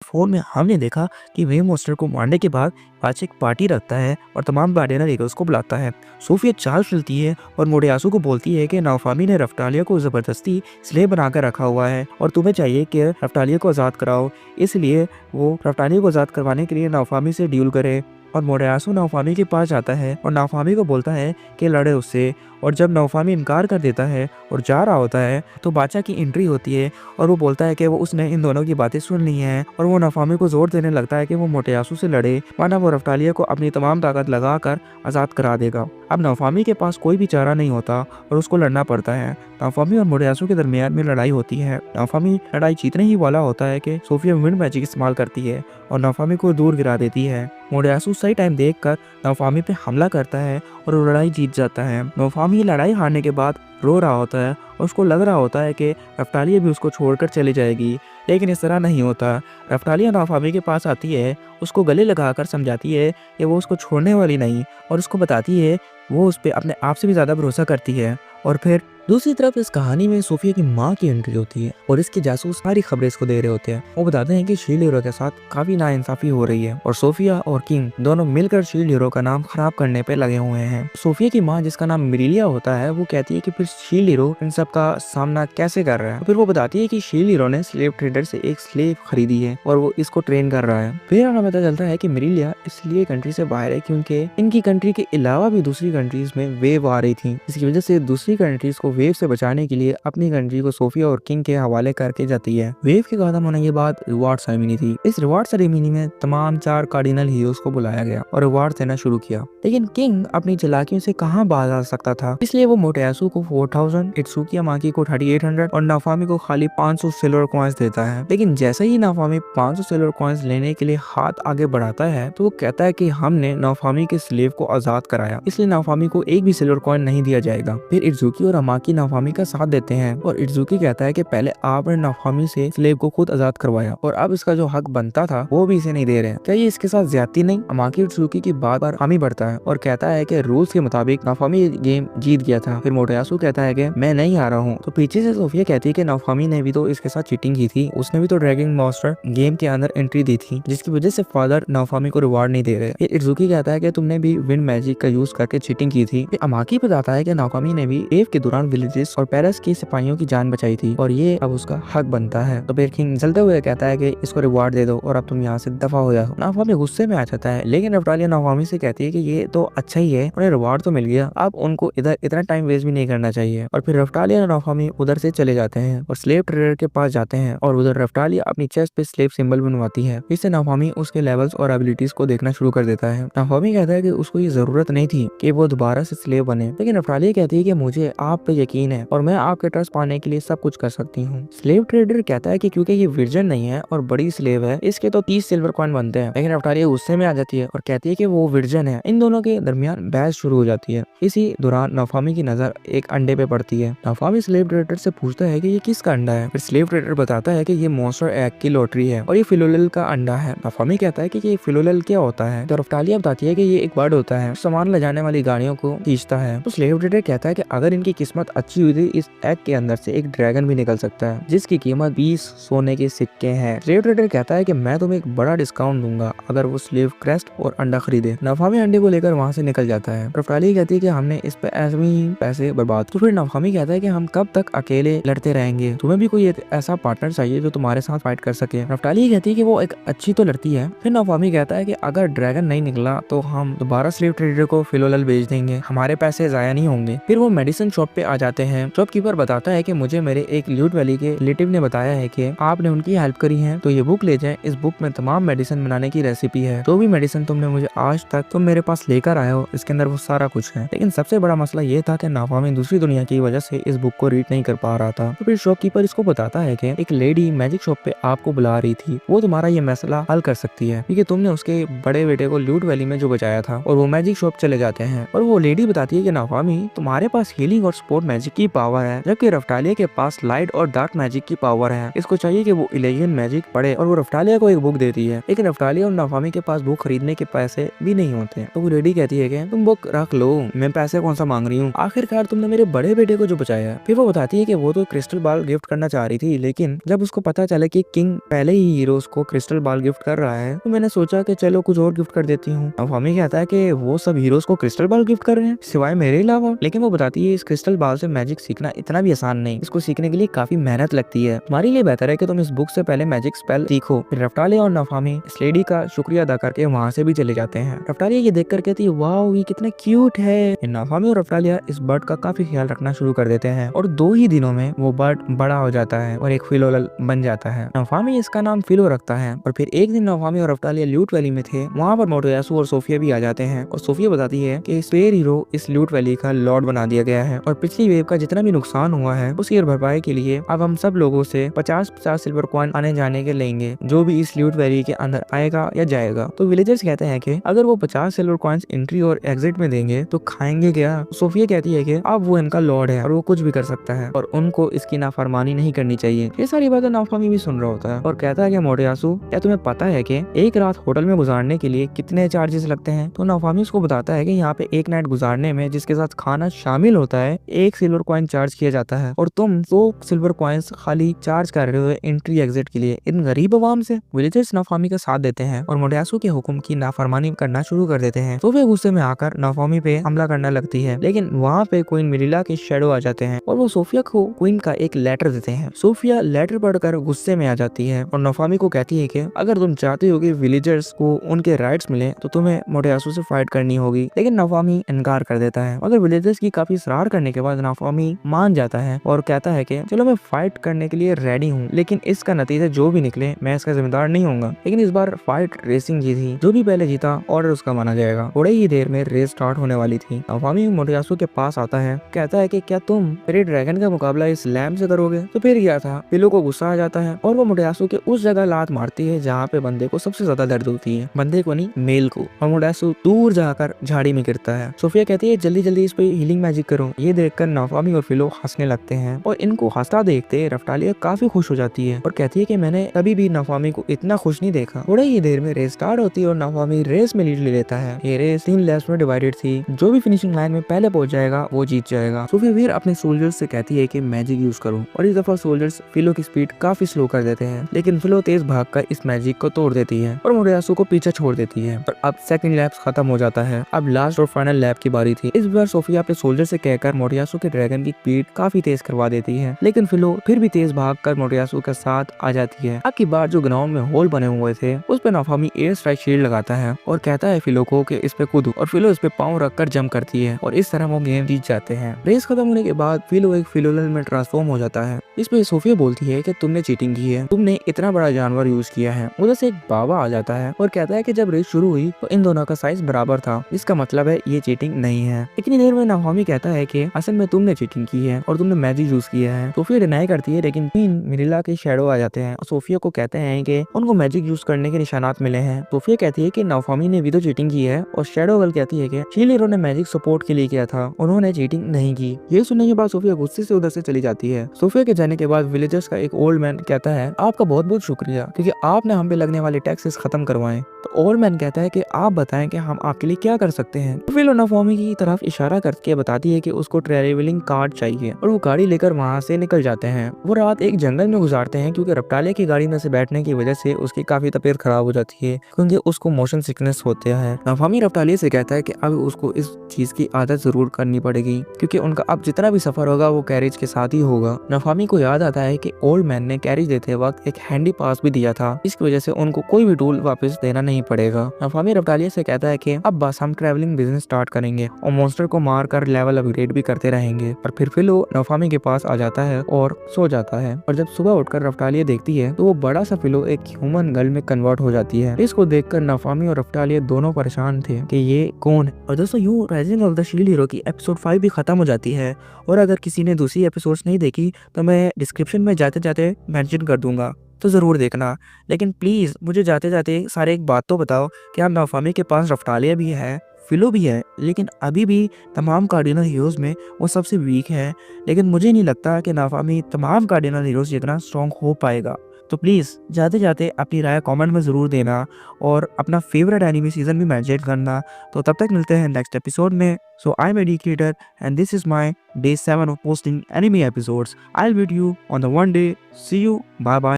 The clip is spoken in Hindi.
फ़ोन में हमने देखा कि वेव मॉन्स्टर को मारने के बाद बादशाह एक पार्टी रखता है और तमाम गार्डियनर ईगल्स को बुलाता है। सोफिया चाल चलती है और मोडेयासु को बोलती है कि नाओफामी ने रफ्टालिया को ज़बरदस्ती स्लेव बनाकर रखा हुआ है और तुम्हें चाहिए कि रफ्टालिया को आज़ाद कराओ। इसलिए वो रफ्टालिया को आज़ाद करवाने के लिए नाओफामी से डील करे और मोडेयासु नाओफामी के पास जाता है और नाओफामी को बोलता है कि लड़े उससे। और जब नाओफामी इनकार कर देता है और जा रहा होता है तो बादशाह की एंट्री होती है और वो बोलता है कि वो उसने इन दोनों की बातें सुन ली हैं और वो नाओफामी को जोर देने लगता है कि वो मोटेयासु से लड़े, वरना वो रफ्टालिया को अपनी तमाम ताकत लगाकर आज़ाद करा देगा। अब नाओफामी के पास कोई भी चारा नहीं होता और उसको लड़ना पड़ता है। नाओफामी और मोटेयासु के दरमियान में लड़ाई होती है। नाओफामी लड़ाई जीतने ही वाला होता है कि सोफिया विंड मैजिक इस्तेमाल करती है और नाओफामी को दूर गिरा देती है। मोटेयासु सही टाइम देखकर नाओफामी पे हमला करता है और वो लड़ाई जीत जाता है। नाओफामी लड़ाई हारने के बाद रो रहा होता है और उसको लग रहा होता है कि रफ्टालिया भी उसको छोड़कर चली जाएगी, लेकिन इस तरह नहीं होता। रफ्टालिया नाओफामी के पास आती है, उसको गले लगाकर समझाती है कि वो उसको छोड़ने वाली नहीं और उसको बताती है वो उस पर अपने आप से भी ज़्यादा भरोसा करती है। और फिर दूसरी तरफ इस कहानी में सोफिया की माँ की एंट्री होती है और इसके जासूस सारी खबरें इसको दे रहे होते हैं। वो बताते हैं कि शील्ड हीरो के साथ काफी नाइंसाफी हो रही है और सोफिया और किंग दोनों मिलकर शील्ड हीरो का नाम खराब करने पे लगे हुए हैं। सोफिया की माँ, जिसका नाम मिरिलिया होता है, वो कहती है कि फिर शील्ड हीरो इन सब का सामना कैसे कर रहा है। फिर वो बताती है कि शील्ड हीरो ने स्लेव ट्रेडर से एक स्लेव खरीदी है और वो इसको ट्रेन कर रहा है। फिर हमें पता चलता है कि मिरिलिया इसलिए कंट्री से बाहर है क्योंकि इनकी कंट्री के अलावा भी दूसरी कंट्रीज में वेव आ रही थी। इसकी वजह से दूसरी कंट्रीज को वेव से बचाने के लिए अपनी कंट्री को सोफिया और किंग के हवाले करके जाती है। वेव के खत्म होने के बाद रिवार्ड सेरेमनी थी। इस रिवार्ड सेरेमनी में तमाम 4 कार्डिनल हीरोज को बुलाया गया और रिवार्ड देना शुरू किया, लेकिन किंग अपनी चालाकियों से कहां बाज आ सकता था, इसलिए वो मोटेयासु को 4000, इत्सुकी माकी को 3800 और नाओफामी को खाली 500 सिल्वर कॉइंस देता है। लेकिन जैसे ही नाओफामी 500 सिल्वर कॉइंस लेने के लिए हाथ आगे बढ़ाता है तो वो कहता है कि हमने नाओफामी के स्लेव को आजाद कराया, इसलिए नाओफामी को एक भी सिल्वर कॉइन नहीं दिया जाएगा। फिर इत्सुकी और अमाकी नाओफामी का साथ देते हैं और इत्सुकी कहता है कि पहले आपने नाओफामी से स्लेव को खुद आजाद करवाया और अब इसका जो हक बनता था वो भी इसे नहीं दे रहे हैं, क्या ये इसके साथ ज्यादती नहीं? अमाकी इत्सुकी की बात पर हामी बढ़ता है और कहता है कि रूल्स के मुताबिक नाओफामी गेम जीत गया था। फिर मोटेयासु कहता है कि मैं नहीं हारा हूँ। तो पीछे से सोफिया कहती है कि नाओफामी ने भी तो इसके साथ चीटिंग की थी, उसने भी तो ड्रैगन मॉन्स्टर गेम के अंदर एंट्री दी थी, जिसकी वजह से फादर नाओफामी को रिवार्ड नहीं दे रहे। फिर इत्सुकी कहता है कि तुमने भी विंड मैजिक का यूज करके चीटिंग की थी। फिर अमाकी बताता है कि नाओफामी ने भी वेव के दौरान विलेजेस और पेरिस के सिपाहियों की जान बचाई थी और ये अब उसका हक बनता है। तो फिर किंग जलते हुए कहता है कि इसको रिवार्ड दे दो और अब तुम यहाँ से दफा हो जाओ। नाओफामी गुस्से में आ जाता है, लेकिन रफ्टालिया नाओफामी से कहती है कि ये तो अच्छा ही है, उन्हें रिवार्ड तो मिल गया, अब उनको इधर इतना टाइम वेस्ट भी नहीं करना चाहिए। और फिर रफ्टालिया नाओफामी उधर से चले जाते हैं और स्लेव ट्रेडर के पास जाते हैं और उधर रफ्टालिया अपनी चेस्ट पे स्लेव सिंबल बनवाती है। इससे नाओफामी उसके लेवल्स और एबिलिटीज को देखना शुरू कर देता है। नाओफामी कहता है कि उसको ये जरूरत नहीं थी कि वो दोबारा से स्लेव बने, लेकिन रफ्टालिया कहती है कि मुझे आप पे यकीन है और मैं आपके ट्रस्ट पाने के लिए सब कुछ कर सकती हूँ। स्लेव ट्रेडर कहता है कि क्योंकि ये वर्जिन नहीं है और बड़ी स्लेव है, इसके तो 30 सिल्वर कॉइन बनते हैं, लेकिन रफ्टालिया गुस्से में आ जाती है और कहती है कि वो वर्जिन है। इन दोनों के दरमियान बहस शुरू हो जाती है। इसी दौरान नाओफामी की नजर एक अंडे पे पड़ती है। नाओफामी स्लेव ट्रेडर से पूछता है कि ये किसका अंडा है। फिर स्लेव ट्रेडर बताता है कि ये मॉन्स्टर एग की लॉटरी है और ये फिलोलेल का अंडा है। नाओफामी कहता है कि ये फिलोलेल क्या होता है, तो रफ्टालिया बताती है कि ये एक बर्ड होता है, सामान ले जाने वाली गाड़ियों को खींचता है। तो स्लेव ट्रेडर कहता है कि अगर इनकी किस्मत अच्छी हुई थी, इस एग के अंदर से एक ड्रैगन भी निकल सकता है जिसकी कीमत 20 सोने के सिक्के हैं। स्लेव ट्रेडर कहता है कि मैं तुम्हें एक बड़ा डिस्काउंट दूंगा अगर वो स्लेव क्रेस्ट और अंडा खरीदे। नाओफामी अंडे को लेकर वहाँ से निकल जाता है। रफ्टालिया कहती है कि हमने इस पे ऐसे ही पैसे बर्बाद। तो फिर नाओफामी कहता है कि हम कब तक अकेले लड़ते रहेंगे, तुम्हें भी कोई एक ऐसा पार्टनर चाहिए जो तुम्हारे साथ फाइट कर सके। रफ्टालिया कहती है कि वो एक अच्छी तो लड़ती है। फिर नाओफामी कहता है कि अगर ड्रैगन नहीं निकला तो हम दोबारा स्लेव ट्रेडर को फिलोलेल बेच देंगे, हमारे पैसे जाया नहीं होंगे। फिर वो मेडिसिन शॉप पे आ जाते हैं। शॉपकीपर बताता है कि मुझे मेरे एक ल्यूट वैली के रिलेटिव ने बताया है कि आपने उनकी हेल्प करी है, तो ये बुक ले जाएं। इस बुक में तमाम मेडिसिन बनाने की रेसिपी है, तो भी मेडिसिन तुमने मुझे आज तक तुम मेरे पास लेकर आए हो, इसके अंदर वो सारा कुछ है। लेकिन सबसे बड़ा मसला ये था कि नाओफामी दूसरी दुनिया की वजह से इस बुक को रीड नहीं कर पा रहा था। तो फिर शॉपकीपर इसको बताता है कि एक लेडी मैजिक शॉप पे आपको बुला रही थी, वो तुम्हारा ये मसला हल कर सकती है क्योंकि तुमने उसके बड़े बेटे को ल्यूट वैली में जो बचाया था। और वो मैजिक शॉप चले जाते हैं और वो लेडी बताती है कि नाओफामी तुम्हारे पास हीलिंग और सपोर्ट मैजिक की पावर है, जबकि रफ्टालिया के पास लाइट और डार्क मैजिक की पावर है। इसको चाहिए कि वो इलेजियन मैजिक पढ़े और वो रफ्टालिया को एक बुक देती है, लेकिन रफ्टालिया और नाफामी के पास बुक खरीदने के पैसे भी नहीं होते। तो वो लेडी कहती है कि तुम बुक रख लो, मैं पैसे कौन सा मांग रही हूँ, आखिरकार तुमने मेरे बड़े बेटे को जो बचाया। फिर वो बताती है कि वो तो क्रिस्टल बॉल गिफ्ट करना चाह रही थी, लेकिन जब उसको पता चला कि किंग पहले ही हीरोज को क्रिस्टल बॉल गिफ्ट कर रहा है, तो मैंने सोचा कि चलो कुछ और गिफ्ट कर देती हूँ। नाफामी कहता है कि वो सब हीरोज को क्रिस्टल बॉल गिफ्ट कर रहे हैं सिवाय मेरे अलावा, लेकिन वो बताती है इस क्रिस्टल बॉल से मैजिक सीखना इतना भी आसान नहीं, इसको सीखने के लिए काफी मेहनत लगती है। तुम्हारे लिए बेहतर है कि तुम इस बुक से पहले मैजिक स्पेल सीखो। फिर रफ्टालिया और नाफामी इस लेडी का शुक्रिया अदा करके वहाँ से भी चले जाते हैं। रफ्टालिया ये देखकर कहती है वाओ ये कितना क्यूट है। नाफामी और रफ्टालिया इस बर्ड का काफी ख्याल रखना शुरू कर देते हैं और 2 ही दिनों में वो बर्ड बड़ा हो जाता है और एक फिलोलल बन जाता है। नाफामी इसका नाम फिलो रखता है। और फिर एक दिन नाफामी और रफ्टालिया लूट वैली में थे, वहाँ पर मोटोयासु और सोफिया भी आ जाते हैं और सोफिया बताती है कि स्पेयर हीरो इस लूट वैली का लॉर्ड बना दिया गया है और पिछली वेव का जितना भी नुकसान हुआ है उसकी भरपाई के लिए अब हम सब लोगों से 50-50 सिल्वर कॉइन आने जाने के लेंगे, जो भी इस लूट वैली के अंदर आएगा या जाएगा। तो विलेजर्स कहते हैं कि अगर वो 50 सिल्वर कॉइन्स एंट्री और एग्जिट में देंगे तो खाएंगे क्या। सोफिया कहती है कि अब वो इनका लॉर्ड है और वो कुछ भी कर सकता है और उनको इसकी नाफरमानी नहीं करनी चाहिए। ये सारी बातें नाफामी भी सुन रहा होता है और कहता है कि मोटोयासु क्या तुम्हें पता है कि एक रात होटल में गुजारने के लिए कितने चार्जेस लगते हैं। तो नाफामी उसको बताता है कि यहाँ पे एक नाइट गुजारने में जिसके साथ खाना शामिल होता है 1 सिल्वर कॉइन चार्ज किया जाता है और तुम 2 सिल्वर कॉइन्स खाली चार्ज कर रहे हो एंट्री एग्जिट के लिए इन गरीब अवाम से। विलेजर्स नाफामी का साथ देते हैं और मोटोयासु के हुक्म की नाफरमानी करना शुरू कर देते हैं। तो वे गुस्से में आकर नाफामी पे हमला करने लगती है, लेकिन वहाँ पे क्वीन मिरिला के शैडो आ जाते हैं और वो सोफिया को क्वीन का एक लेटर देते हैं। सोफिया लेटर पढ़कर गुस्से में आ जाती है और नाफामी को कहती है कि अगर तुम चाहते हो कि विलेजर्स को उनके राइट्स मिले तो तुम्हें मोटोयासु से फाइट करनी होगी, लेकिन नाफामी इनकार कर देता है। मगर विलेजर्स की काफी सराहना करने के बाद नाफामी मान जाता है और कहता है कि चलो मैं फाइट करने के लिए रेडी हूँ, लेकिन इसका नतीजा जो भी निकले मैं इसका जिम्मेदार नहीं होऊंगा। लेकिन इस बार फाइट रेसिंग जीती, जो भी पहले जीता ऑर्डर उसका माना जाएगा। थोड़े ही देर में रेस स्टार्ट होने वाली थी। नाफामी मोटोयासु के पास आता है, कहता है कि क्या तुम मेरे ड्रैगन का मुकाबला इस लैम्प से करोगे। तो फिर क्या था, पिलो को गुस्सा आ जाता है और वो मोटोयासु के उस जगह लात मारती है जहाँ पे बंदे को सबसे ज्यादा दर्द होती है, बंदे को नहीं मेल को, और मोटोयासु दूर जाकर झाड़ी में गिरता है। सोफिया कहती है जल्दी जल्दी इस पे हीलिंग मैजिक करो। ये देखकर नाफामी और फिलो हंसने लगते हैं और इनको हंसता देखते रफ्टालिया काफी खुश हो जाती है और कहती है कि मैंने कभी भी नाफामी को इतना खुश नहीं देखा। थोड़ी ही देर में रेस स्टार्ट होती है और नाफामी रेस में लीड ले लेता है। ये रेस 3 लैप्स में डिवाइडेड थी, जो भी फिनिशिंग लाइन में पहले पहुंच जाएगा वो जीत जाएगा। सोफिया फिर अपने सोल्जर्स से कहती है कि मैजिक यूज करो और इस दफा सोल्जर्स फिलो की स्पीड काफी स्लो कर देते हैं, लेकिन फिलो तेज भागकर इस मैजिक को तोड़ देती है और मोटोयासु को पीछे छोड़ देती है। और अब सेकंड लैप खत्म हो जाता है। अब लास्ट और फाइनल लैप की बारी थी। इस बार सोफिया अपने सोल्जर से कहकर मोटोयासु के ड्रैगन की स्पीड काफी तेज करवा देती है, लेकिन फिलो फिर भी तेज भागकर मोटोयासु के साथ आ जाती है। अब की बार जो ग्राउंड में होल बने हुए थे उस पे नाफामी एयर स्ट्राइक शील्ड लगाता है और कहता है फिलो को कि इस पे कूदो, और फिलो इस पे पाँव रखकर जंप करती है और इस तरह वो गेम जीत जाते हैं। रेस खत्म होने के बाद फिलो एक फिलोलल में ट्रांसफॉर्म हो जाता है। इस पे सोफिया बोलती है कि तुमने चीटिंग की है, तुमने इतना बड़ा जानवर यूज किया है। उधर से एक बाबा आ जाता है और कहता है कि जब रेस शुरू हुई तो इन दोनों का साइज बराबर था, इसका मतलब है ये चीटिंग नहीं है। इतनी देर में नाफामी कहता है कि असल में तुमने चीटिंग की है और तुमने मैजिक यूज किया है। सोफिया डिनाई करती है, लेकिन क्वीन मिरिला के शैडो आ जाते हैं और सोफिया को कहते हैं कि उनको मैजिक यूज करने के निशानात मिले हैं। सोफिया कहती है कि नाफामी ने भी तो चीटिंग की है और शैडो गर्ल कहती है कि शील्ड हीरो ने मैजिक सपोर्ट के लिए किया था, उन्होंने चीटिंग नहीं की। ये सुनने के बाद सोफिया गुस्से से उधर से चली जाती है। सोफिया के जाने के बाद विलेजर्स का एक ओल्ड मैन कहता है आपका बहुत बहुत शुक्रिया क्योंकि आपने हम पे लगने वाले टैक्सेस खत्म करवाए। तो ओल्ड मैन कहता है कि आप बताएं कि हम आपके लिए क्या कर सकते हैं। तो फिलो नाफामी की तरफ इशारा करके बताती है कि उसको ट्रैवलिंग कार्ड चाहिए और वो गाड़ी लेकर वहाँ से निकल जाते हैं। वो रात एक जंगल में गुजारते हैं क्योंकि रफ्टालिया की गाड़ी में से बैठने की वजह से उसकी काफी तबीयत खराब हो जाती है क्योंकि उसको मोशन सिकनेस होता है। नाफामी रफ्टालिया से कहता है कि अब उसको इस चीज की आदत जरूर करनी पड़ेगी क्योंकि उनका अब जितना भी सफर होगा वो कैरेज के साथ ही होगा। नाफामी को याद आता है कि ओल्ड मैन ने कैरेज देते वक्त एक हैंडी पास भी दिया था, इसकी वजह से उनको कोई भी टूल वापस देना नहीं पड़ेगा। नाफामी रफ्टालिया से कहता है कि अब बस हम ट्रैवलिंग बिजनेस स्टार्ट करेंगे और मॉन्स्टर को मार कर लेवल अपग्रेड भी करते रहेंगे। और फिर फिलो नाफामी के पास आ जाता है और सो जाता है और जब सुबह उठकर रफ्टालिया देखती है तो वो बड़ा सा फिलो एक ह्यूमन गर्ल में कन्वर्ट हो जाती है। इसको देखकर नाफामी और रफ्टालिया दोनों परेशान थे कि ये कौन है। और दोस्तों यूं rising of the shield hero की एपिसोड 5 भी खत्म हो जाती है और अगर किसी ने दूसरी एपिसोड्स नहीं देखी तो मैं डिस्क्रिप्शन में जाते जाते मेंशन कर दूंगा, तो ज़रूर देखना। लेकिन प्लीज़ मुझे जाते जाते सारे एक बात तो बताओ, क्या नाफामी के पास रफ्टालिया भी है? फिलो भी है, लेकिन अभी भी तमाम कार्डिनल हीरोज़ में वो सबसे वीक है। लेकिन मुझे नहीं लगता कि नाफामी तमाम कार्डिनल हीरोज़ जितना स्ट्रॉन्ग हो पाएगा। तो प्लीज़ जाते-जाते अपनी राय कमेंट में ज़रूर देना और अपना फ़ेवरेट एनिमे सीज़न भी मेंशन करना। तो तब तक मिलते हैं नेक्स्ट एपिसोड में। So I am Eddie creator and this is my day 7 of posting anime episodes. I will meet you on the one day. See you. Bye bye.